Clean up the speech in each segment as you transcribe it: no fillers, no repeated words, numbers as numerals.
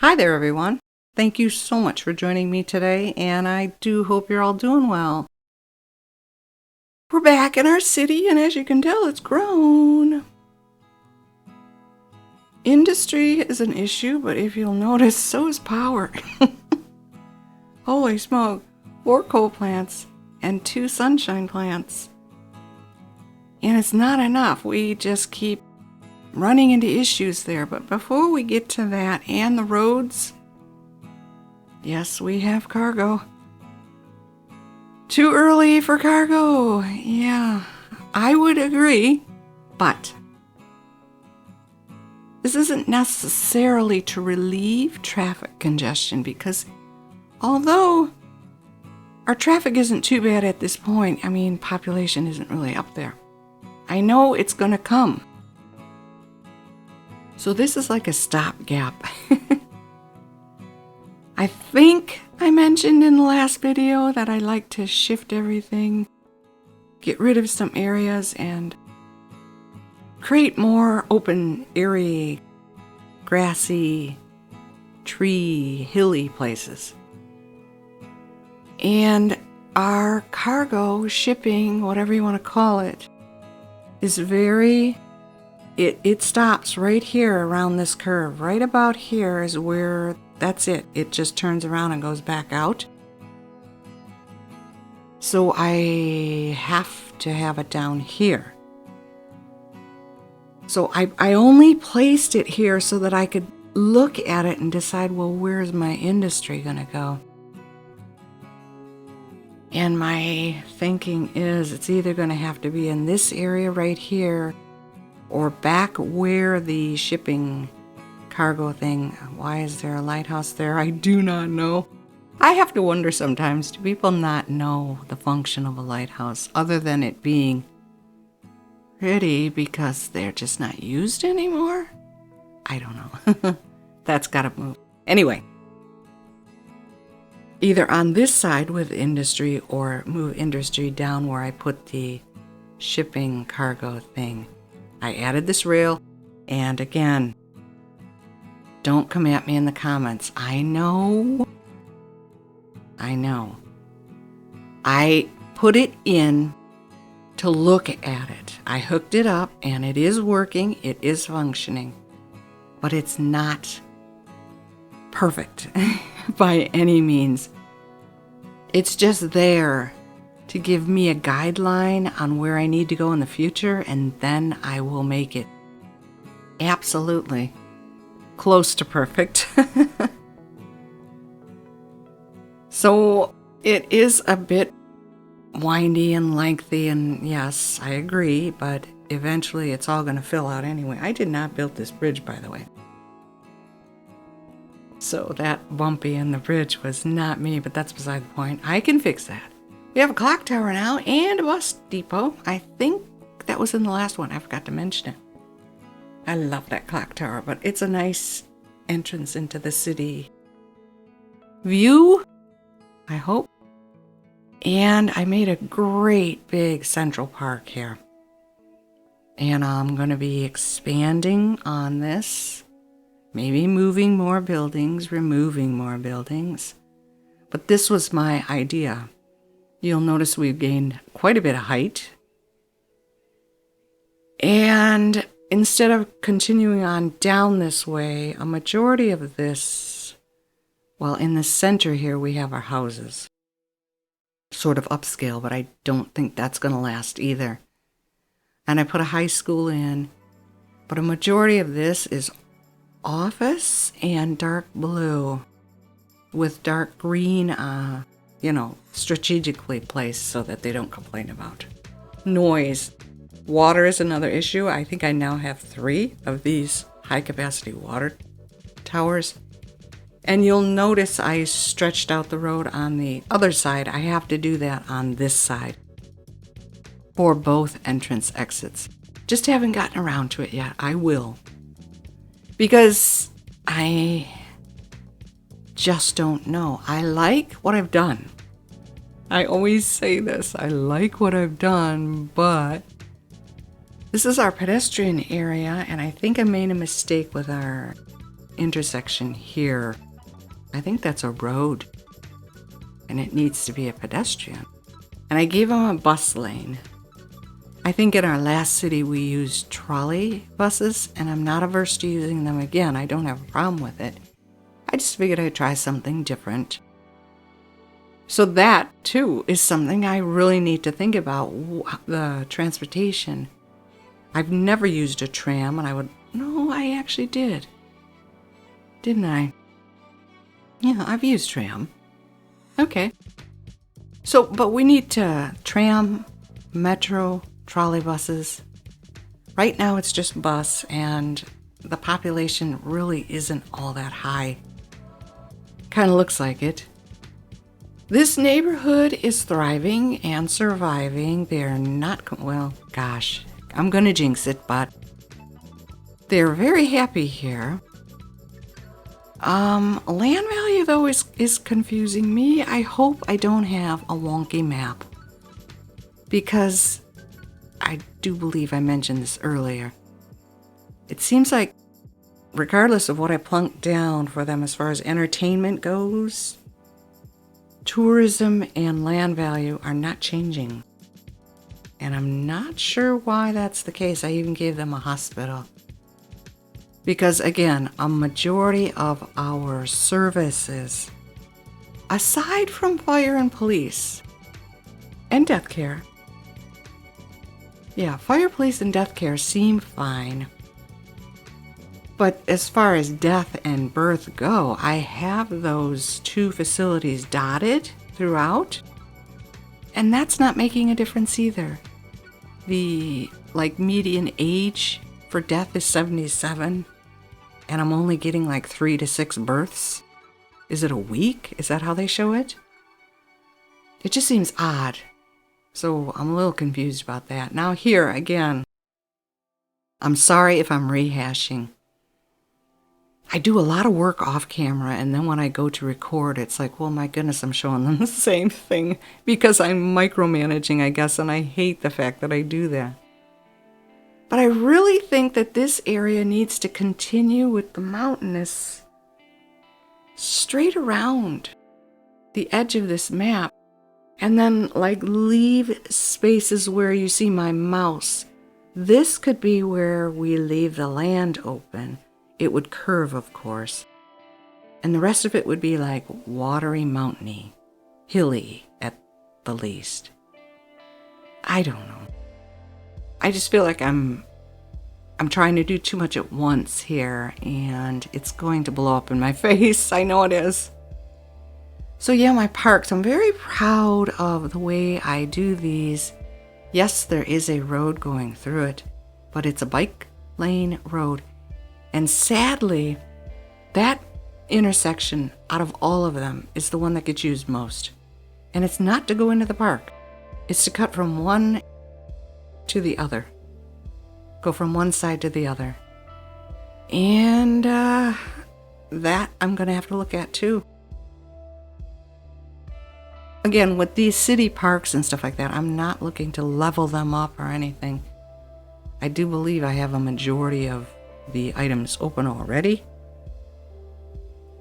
Hi there, everyone. Thank you so much for joining me today, and I do hope you're all doing well. We're back in our city, and as you can tell, it's grown. Industry is an issue, but if you'll notice, so is power. Holy smoke, 4 coal plants and 2 sunshine plants. And it's not enough. We just keep running into issues there. But before we get to that and the roads, yes, we have cargo. Too early for cargo. Yeah, I would agree. But this isn't necessarily to relieve traffic congestion, because although our traffic isn't too bad at this point, population isn't really up there. I know it's going to come. So this is like a stopgap. I think I mentioned in the last video that I like to shift everything, get rid of some areas, and create more open, airy, grassy, tree, hilly places. And our cargo shipping, whatever you want to call it, is it stops right here around this curve. Right about here is where, that's it. It just turns around and goes back out. So I have to have it down here. So I only placed it here so that I could look at it and decide, well, where's my industry going to go? And my thinking is it's either going to have to be in this area right here or back where the shipping cargo thing. Why is there a lighthouse there? I do not know. I have to wonder sometimes, do people not know the function of a lighthouse other than it being pretty because they're just not used anymore? I don't know. That's got to move. Anyway. Either on this side with industry or move industry down where I put the shipping cargo thing. I added this rail, and again, don't come at me in the comments. I know. I put it in to look at it. I hooked it up and it is working, it is functioning, but it's not perfect by any means. It's just there to give me a guideline on where I need to go in the future, and then I will make it absolutely close to perfect. So it is a bit windy and lengthy, and yes, I agree, but eventually it's all going to fill out anyway. I did not build this bridge, by the way. So that bumpy in the bridge was not me, but that's beside the point. I can fix that. We have a clock tower now and a bus depot. I think that was in the last one. I forgot to mention it. I love that clock tower, but it's a nice entrance into the city view, I hope. And I made a great big central park here. And I'm going to be expanding on this. Maybe moving more buildings, removing more buildings. But this was my idea. You'll notice we've gained quite a bit of height. And instead of continuing on down this way, a majority of this, well, in the center here we have our houses. Sort of upscale, but I don't think that's going to last either. And I put a high school in, but a majority of this is office and dark blue with dark green, strategically placed so that they don't complain about noise. Water is another issue. I think I now have 3 of these high capacity water towers. And you'll notice I stretched out the road on the other side. I have to do that on this side for both entrance exits. Just haven't gotten around to it yet. I will. Because I just don't know. I like what I've done. I always say this. I like what I've done, but this is our pedestrian area, and I think I made a mistake with our intersection here, I think that's a road. And it needs to be a pedestrian. And I gave them a bus lane. I think in our last city we used trolley buses, and I'm not averse to using them again. I don't have a problem with it. I just figured I'd try something different. So that, too, is something I really need to think about, the transportation. I've never used a tram, and no, I actually did. Didn't I? Yeah, I've used tram. Okay. So, but we need tram, metro, trolley buses. Right now it's just bus, and the population really isn't all that high. Kind of looks like it. This neighborhood is thriving and surviving. They're not, well, gosh, I'm going to jinx it, but they're very happy here. Land value, though, is confusing me. I hope I don't have a wonky map, because I do believe I mentioned this earlier. It seems like regardless of what I plunk down for them as far as entertainment goes, tourism and land value are not changing. And I'm not sure why that's the case. I even gave them a hospital. Because again, a majority of our services, aside from fire and police, and death care, yeah, fire, police, and death care seem fine. But as far as death and birth go, I have those two facilities dotted throughout, and that's not making a difference either. The median age for death is 77, and I'm only getting 3 to 6 births. Is it a week? Is that how they show it? It just seems odd. So I'm a little confused about that. Now here, again, I'm sorry if I'm rehashing. I do a lot of work off camera, and then when I go to record, it's like, well, my goodness, I'm showing them the same thing because I'm micromanaging, I guess, and I hate the fact that I do that. But I really think that this area needs to continue with the mountainous straight around the edge of this map, and then leave spaces where you see my mouse. This could be where we leave the land open. It would curve, of course. And the rest of it would be watery, mountainy, hilly at the least. I don't know. I just feel like I'm trying to do too much at once here, and it's going to blow up in my face. I know it is. So yeah, my parks, I'm very proud of the way I do these. Yes, there is a road going through it, but it's a bike lane road. And sadly, that intersection out of all of them is the one that gets used most. And it's not to go into the park. It's to cut from one to the other. Go from one side to the other. And that I'm going to have to look at too. Again, with these city parks and stuff like that, I'm not looking to level them up or anything. I do believe I have a majority of the items open already,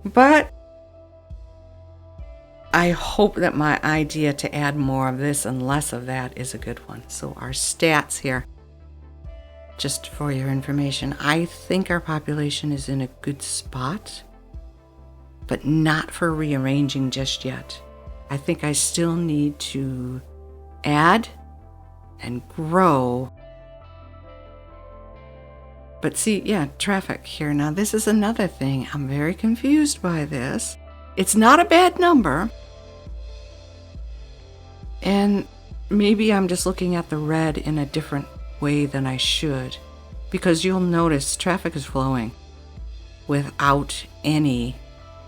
but I hope that my idea to add more of this and less of that is a good one. So our stats here, just for your information, I think our population is in a good spot, but not for rearranging just yet. I think I still need to add and grow. But see, yeah, traffic here. Now, this is another thing. I'm very confused by this. It's not a bad number. And maybe I'm just looking at the red in a different way than I should. Because you'll notice traffic is flowing without any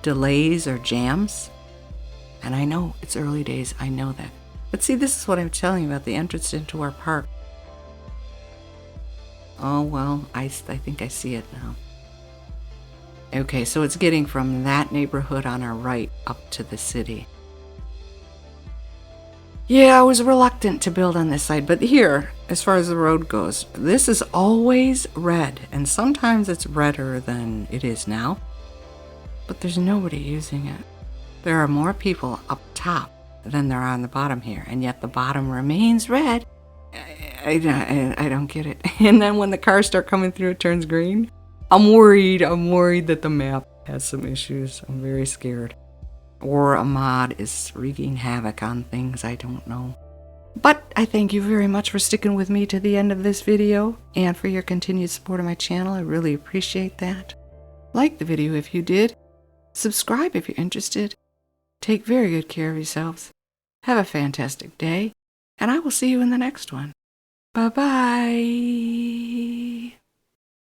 delays or jams. And I know it's early days. I know that. But see, this is what I'm telling you about the entrance into our park. Oh, well, I think I see it now. Okay, so it's getting from that neighborhood on our right up to the city. Yeah, I was reluctant to build on this side, but here, as far as the road goes, this is always red, and sometimes it's redder than it is now. but there's nobody using it. There are more people up top than there are on the bottom here, and yet the bottom remains red. I don't get it. And then when the cars start coming through, it turns green. I'm worried that the map has some issues. I'm very scared. Or a mod is wreaking havoc on things, I don't know. But I thank you very much for sticking with me to the end of this video and for your continued support of my channel. I really appreciate that. Like the video if you did. Subscribe if you're interested. Take very good care of yourselves. Have a fantastic day, and I will see you in the next one. Bye-bye.